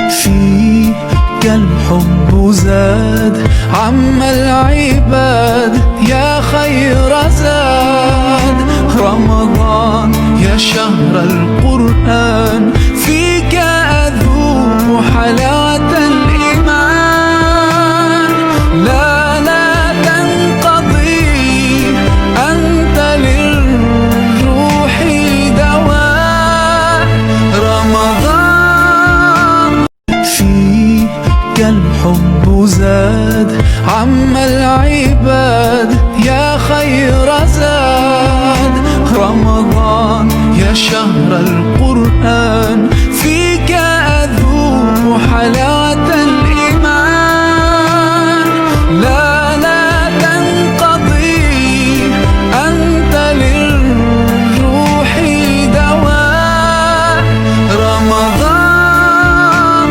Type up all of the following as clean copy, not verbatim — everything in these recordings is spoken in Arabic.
فيك الحب زاد عم العباد يا خير زاد. رمضان يا شهر القرآن فيك أذوق حلاوة الإيمان. لا تنقضي أنت للروح دواء. رمضان فيك الحب زاد عم العباد يا خير زاد. رمضان يا شهر القرآن فيك أذوق حلاوة الإيمان. لا تنقضي أنت للروح دواء. رمضان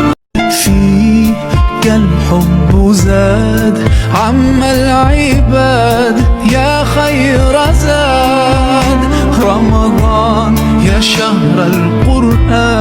فيك الحب زاد عم العباد يا خير زاد. رمضان يا شهر القرآن